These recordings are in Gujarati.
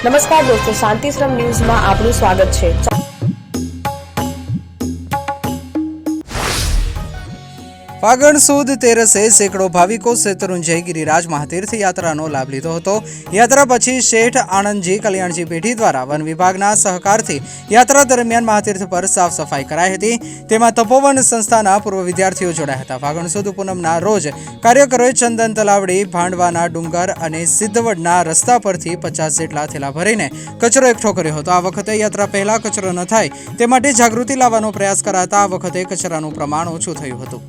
નમસ્કાર દોસ્તો, શાંતિશ્રમ ન્યૂઝમાં આપનું સ્વાગત છે। ફાગણ સુદ તેરસે સેંકડો ભાવિકો શેત્રુંજય ગિરિરાજ મહાતીર્થ યાત્રાનો લાભ લીધો હતો। યાત્રા પછી શેઠ આનંદજી કલ્યાણજી પેઢી દ્વારા વન વિભાગના સહકારથી યાત્રા દરમિયાન મહાતીર્થ પર સાફ સફાઈ કરાઈ હતી। તેમાં તપોવન સંસ્થાના પૂર્વ વિદ્યાર્થીઓ જોડાયા હતા। ફાગણ સુદ પૂનમના રોજ કાર્યકરોએ ચંદન તલાવડી, ભાંડવાના ડુંગર અને સિદ્ધવડના રસ્તા પરથી 50 જેટલા થેલા ભરીને કચરો એકઠો કર્યો હતો। આ વખતે યાત્રા પહેલા કચરો ન થાય તે માટે જાગૃતિ લાવવાનો પ્રયાસ કરાતા આ વખતે કચરાનું પ્રમાણ ઓછું થયું હતું।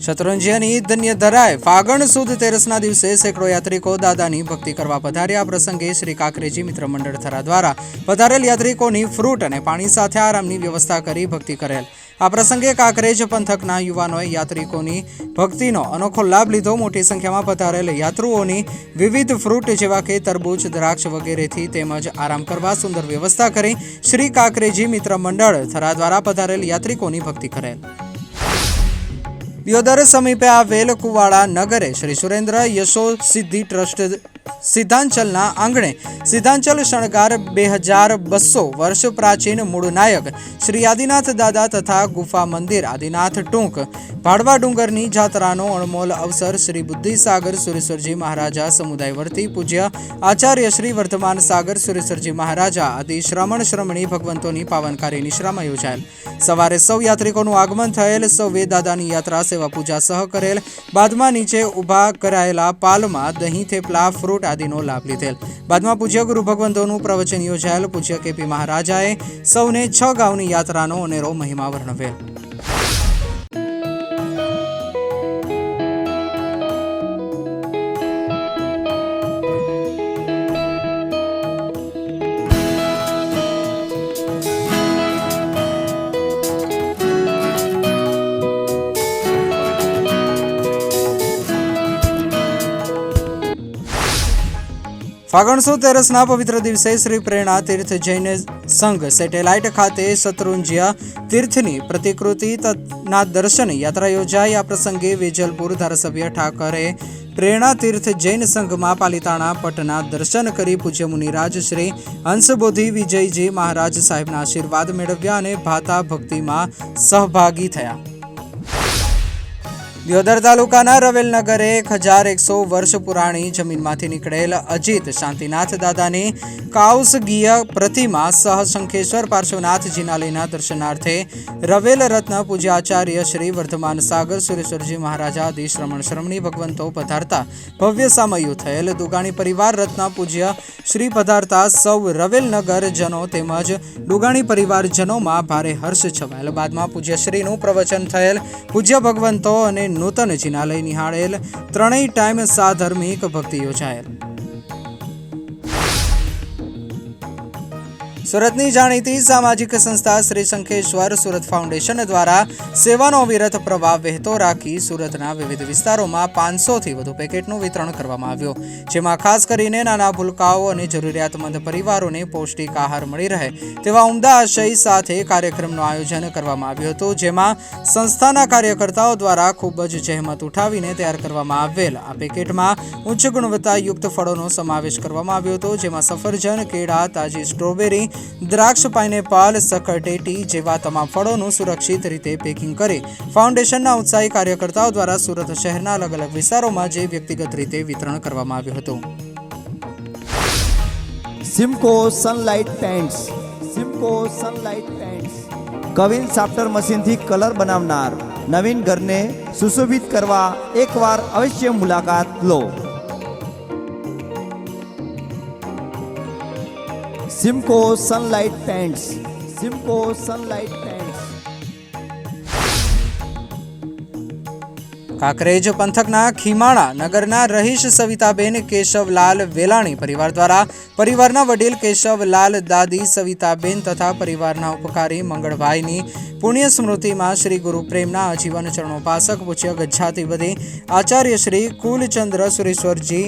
શત્રુંજયની ધન્ય ધરાય ફાગણ સુદ તેરસના દિવસે સેંકડો યાત્રિકો દાદાની ભક્તિ કરવા પધાર્યા। આ પ્રસંગે શ્રી કાકરેજી મિત્ર મંડળ થરા દ્વારા પધારેલ યાત્રિકોની ફ્રૂટ અને પાણી સાથે આરામની વ્યવસ્થા કરી ભક્તિ કરેલ। આ પ્રસંગે કાકરેજ પંથકના યુવાનોએ યાત્રિકોની ભક્તિનો અનોખો લાભ લીધો। મોટી સંખ્યામાં પધારેલ યાત્રુઓની વિવિધ ફ્રૂટ જેવા કે તરબૂચ, દ્રાક્ષ વગેરેથી તેમજ આરામ કરવા સુંદર વ્યવસ્થા કરી શ્રી કાકરેજી મિત્ર મંડળ થરા દ્વારા પધારેલ યાત્રિકોની ભક્તિ કરેલ। દિયોદર સમીપે આવેલ કુવાડા નગરે શ્રી સુરેન્દ્ર યશો સિદ્ધિ ટ્રસ્ટ સિદ્ધાંચલના આંગણે સિદ્ધાંચલ શણગાર 2200 વર્ષ પ્રાચીન મૂળ નાયક શ્રી આદિનાથ દાદા તથા ગુફા મંદિર આદિનાથ ટૂંક ભાડવા ડુંગરની જાત્રાનો અણમોલ અવસર શ્રી બુદ્ધિસાગર સુરેશ્વરજી મહારાજા સમુદાય વર્તી પૂજ્ય આચાર્ય શ્રી વર્ધમાન સાગર સુરેશ્વરજી મહારાજા આદિ શ્રમણ શ્રમણી ભગવંતોની પાવનકારી નિશ્રામાં યોજાયેલ। સવારે સૌ યાત્રિકોનું આગમન થયેલ। સૌએ દાદાની યાત્રા સેવા પૂજા સહ કરેલ। બાદમાં નીચે ઊભા કરાયેલા પાલમાં દહીં, થેપલા, ફ્રૂટ આદિનો લાભ લીધેલ। બાદમાં પૂજ્ય ગુરુ ભગવંતોનું પ્રવચન યોજાયેલ। પૂજ્ય કેપી મહારાજાએ સૌને 6 ગામની યાત્રાનો અનેરો મહિમા વર્ણવેલ। ફાગણ સુદ તેરસના પવિત્ર દિવસે શ્રી પ્રેરણા તીર્થ જૈન સંઘ સેટેલાઇટ ખાતે શત્રુંજય તીર્થની પ્રતિકૃતિના દર્શન યાત્રા યોજાઈ। આ પ્રસંગે વેજલપુર ધારાસભ્ય ઠાકરે પ્રેરણા તીર્થ જૈન સંઘમાં પાલિતાણા પટના દર્શન કરી પૂજ્ય મુનિરાજ શ્રી હંસબોધિ વિજયજી મહારાજ સાહેબના આશીર્વાદ મેળવ્યા અને ભાતા ભક્તિમાં સહભાગી થયા। દિયોદર તાલુકાના રવેલ નગરે 1100 વર્ષ પુરાણી જમીનમાંથી નીકળેલ અજીત શાંતિનાથ દાદાની કાઉસગીય પ્રતિમા સહ શંખેશ્વર પાર્શ્વનાથ જીનાલયના દર્શનાર્થે રવેલ રત્ન પૂજ્ય આચાર્ય શ્રી વર્ધમાન સાગર સુરેશ્વરજી મહારાજા આદિ શ્રમણ શ્રમણી ભગવંતો પધારતા ભવ્ય સામયું થયેલ। દુગાણી પરિવાર રત્ન પૂજ્ય શ્રી પધારતા સૌ રવેલ નગર જનો તેમજ દુગાણી પરિવારજનોમાં ભારે હર્ષ છવાયેલ। બાદમાં પૂજ્ય શ્રીનું પ્રવચન થયેલ। પૂજ્ય ભગવંતો અને નૂતન જીનાલય નિહાળેલ। ત્રણેય ટાઈમ સાધર્મિક ભક્તિ યોજાયેલ। સુરતની જાણીતી સામાજિક સંસ્થા શ્રી શંખેશ્વર સુરત ફાઉન્ડેશન દ્વારા સેવાનો અવિરત પ્રવાહ વહેતો રાખી સુરતના વિવિધ વિસ્તારોમાં 500થી વધુ પેકેટનું વિતરણ કરવામાં આવ્યું, જેમાં ખાસ કરીને નાના ભૂલકાઓ અને જરૂરિયાતમંદ પરિવારોને પૌષ્ટિક આહાર મળી રહે તેવા ઉમદા આશય સાથે કાર્યક્રમનું આયોજન કરવામાં આવ્યું હતું, જેમાં સંસ્થાના કાર્યકર્તાઓ દ્વારા ખૂબ જ જહેમત ઉઠાવીને તૈયાર કરવામાં આવેલ આ પેકેટમાં ઉચ્ચ ગુણવત્તાયુક્ત ફળોનો સમાવેશ કરવામાં આવ્યો હતો, જેમાં સફરજન, કેળા, તાજી સ્ટ્રોબેરી, દ્રાક્ષ, પાઇનેપલ, સકરટેટી જેવા તમામ ફળોનું સુરક્ષિત રીતે પેકિંગ કરી ફાઉન્ડેશનના ઉત્સાહી કાર્યકર્તાઓ દ્વારા સુરત શહેરના અલગ અલગ વિસ્તારોમાં જે વ્યક્તિગત રીતે વિતરણ કરવામાં આવ્યું હતું। Simco Sunlight paints, Simco Sunlight paints કવિન સાફ્ટર મશીનથી કલર બનાવનાર નવીન ઘરને સુશોભિત કરવા એકવાર અવશ્ય મુલાકાત લો। Simco Sunlight paints, Simco Sunlight paints. Kankrej પંથકના ખીમાણા નગરના રહીશ સવિતાબેન કેશવલાલ વેલાણી પરિવાર દ્વારા પરિવારના વડીલ કેશવલાલ દાદી સવિતાબેન તથા પરિવારના ઉપકારી મંગળભાઈની પુણ્ય સ્મૃતિમાં શ્રી ગુરુ પ્રેમના આજીવન ચરણોપાસક પૂજ્ય ગજ્જાતિપતિ આચાર્ય શ્રી કુલચંદ્ર સુરેશ્વરજી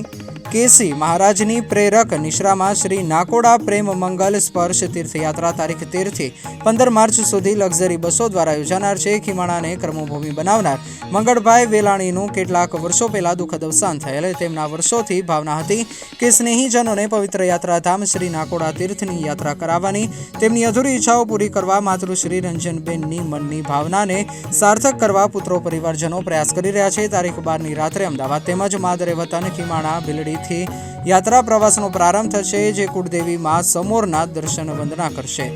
કેસી મહારાજની પ્રેરક નિશ્રામાં શ્રી નાકોડા પ્રેમ મંગલ સ્પર્શ તીર્થયાત્રા તારીખ 13 થી 15 માર્ચ સુધી લક્ઝરી બસો દ્વારા યોજાનાર છે. ખીમાણાને કર્મભૂમિ બનાવનાર મંગળભાઈ વેલાણીનું કેટલાક વર્ષો પહેલા દુઃખદ અવસાન થયેલ. તેમના વર્ષોથી ભાવના હતી કે સ્નેહીજનોને પવિત્ર યાત્રાધામ શ્રી નાકોડા તીર્થની યાત્રા કરાવવાની. તેમની અધૂરી ઈચ્છાઓ પૂરી કરવા માતૃશ્રી રંજનબેનની મનની ભાવનાને સાર્થક કરવા પુત્રો પરિવારજનો પ્રયાસ કરી રહ્યા છે. તારીખ 12ની રાત્રે અમદાવાદ તેમજ માદરે વતન ખીમાણા બિલડીથી યાત્રા પ્રવાસનો પ્રારંભ થશે, જે કુળદેવી માં સમોરના દર્શન વંદના કરશે.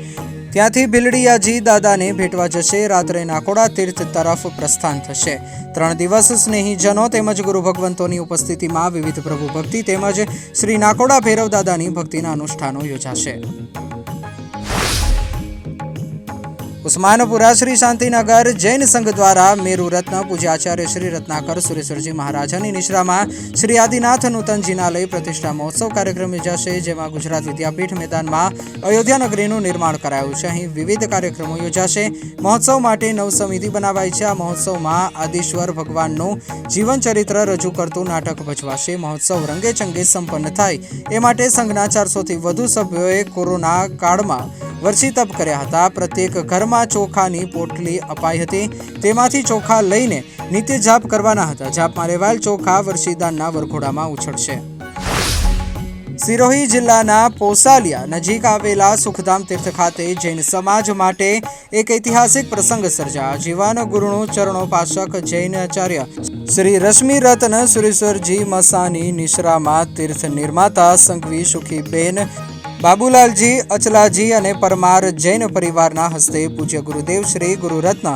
ત્યાંથી બિલડીયાજી દાદાને ભેટવા જશે. રાત્રે નાકોડા તીર્થ તરફ પ્રસ્થાન થશે. 3 દિવસ સ્નેહીજનો તેમજ ગુરુ ભગવંતોની ઉપસ્થિતિમાં વિવિધ પ્રભુ ભક્તિ તેમજ શ્રી નાકોડા ભૈરવ દાદાની ભક્તિના અનુષ્ઠાનો યોજાશે. ઉસ્માનપુરા શ્રી શાંતિનગર જૈન સંઘ દ્વારા મેરુ રત્ન પૂજ્ય આચાર્ય શ્રી રત્નાકર સુરેશ્વરજી મહારાજાની નિશ્રામાં શ્રી આદિનાથ નૂતન જિનાલય પ્રતિષ્ઠા મહોત્સવ કાર્યક્રમ યોજાશે, જેમાં ગુજરાત વિદ્યાપીઠ મેદાનમાં અયોધ્યા નગરીનું નિર્માણ કરાયું છે. અહીં વિવિધ કાર્યક્રમો યોજાશે. મહોત્સવ માટે 9 સમિતિ બનાવાઈ છે. આ મહોત્સવમાં આદિશ્વર ભગવાનનું જીવન ચરિત્ર રજૂ કરતું નાટક ભજવાશે. મહોત્સવ રંગેચંગે સંપન્ન થાય એ માટે સંઘના 400થી વધુ સભ્યોએ કોરોના કાળમાં વર્ષી તપ કર્યા હતા. પ્રત્યેક ઘરમાં ચોખાની પોટલી અપાઈ હતી. તેમાંથી ચોખા લઈને નિત્ય જાપ કરવાના હતા. જાપમાં લેવાયેલ ચોખા વર્ષીદાનના વરઘોડામાં ઉછળશે. સિરોહી જિલ્લાના પોસાલિયા નજીક આવેલા સુખધામ તીર્થ ખાતે જૈન સમાજ માટે એક ઐતિહાસિક પ્રસંગ સર્જાયો. જીવન ગુરુનું ચરણોપાસક જૈન આચાર્ય શ્રી રશ્મિ રત્ન સુરેશ્વરજી મસાની નિશ્રામાં તીર્થ નિર્માતા સંઘવી સુખીબેન બાબુલાલજી અચલાજી અને પરમાર જૈન પરિવારના હસ્તે પૂજ્ય ગુરુદેવ શ્રી ગુરુરત્ન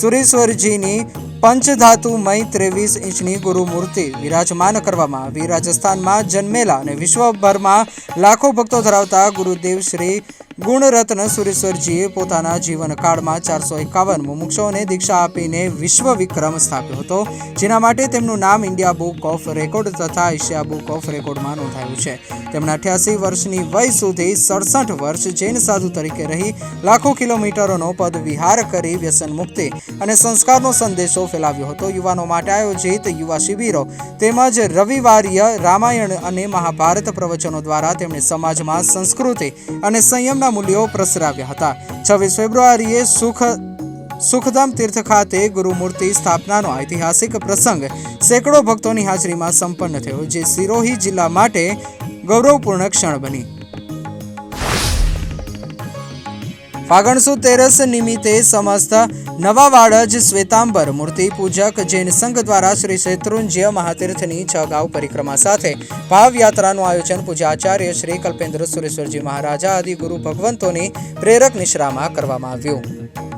સુરેશ્વરજીની પંચધાતુમય 23 ઇંચની ગુરુમૂર્તિ વિરાજમાન કરવામાં આવી. રાજસ્થાનમાં જન્મેલા અને વિશ્વભરમાં લાખો ભક્તો ધરાવતા ગુરુદેવ શ્રી ગુણરત્ન સુરેશ્વરજીએ પોતાના જીવનકાળમાં 451 મુમુક્ષોને દીક્ષા આપીને વિશ્વ વિક્રમ સ્થાપ્યો હતો, જેના માટે તેમનું નામ ઇન્ડિયા બુક ઓફ રેકોર્ડ તથા એશિયા બુક ઓફ રેકોર્ડમાં નોંધાયું છે. તેમના 88 વર્ષની વય સુધી 67 વર્ષ જૈન સાધુ તરીકે રહી લાખો કિલોમીટરોનો પદ વિહાર કરી વ્યસન મુક્તિ અને સંસ્કારનો સંદેશો ફેલાવ્યો હતો. યુવાનો માટે આયોજિત યુવા શિબિરો તેમજ રવિવારીય રામાયણ અને મહાભારત પ્રવચનો દ્વારા તેમણે સમાજમાં સંસ્કૃતિ અને સંયમના મૂલ્યો પ્રસરાવ્યા હતા. 26 ફેબ્રુઆરીએ સુખધામ તીર્થ ખાતે ગુરુમૂર્તિ સ્થાપનાનો ઐતિહાસિક પ્રસંગ સેંકડો ભક્તોની હાજરીમાં સંપન્ન થયો, જે સિરોહી જિલ્લા માટે ગૌરવપૂર્ણ ક્ષણ બની. ફાગણ સુદ તેરસ નિમિત્તે સમસ્ત નવાવાડજ શ્વેતાંબર મૂર્તિ પૂજક જૈન સંઘ દ્વારા શ્રી શેત્રુંજ્ય મહાતીર્થની 6 ગાંવ પરિક્રમા સાથે ભાવ યાત્રાનું આયોજન પૂજ્ય આચાર્ય શ્રી કલ્પેન્દ્ર સુરેશ્વરજી મહારાજા આદિ ગુરુ ભગવંતોની પ્રેરક નિશ્રામાં કરવામાં આવ્યું.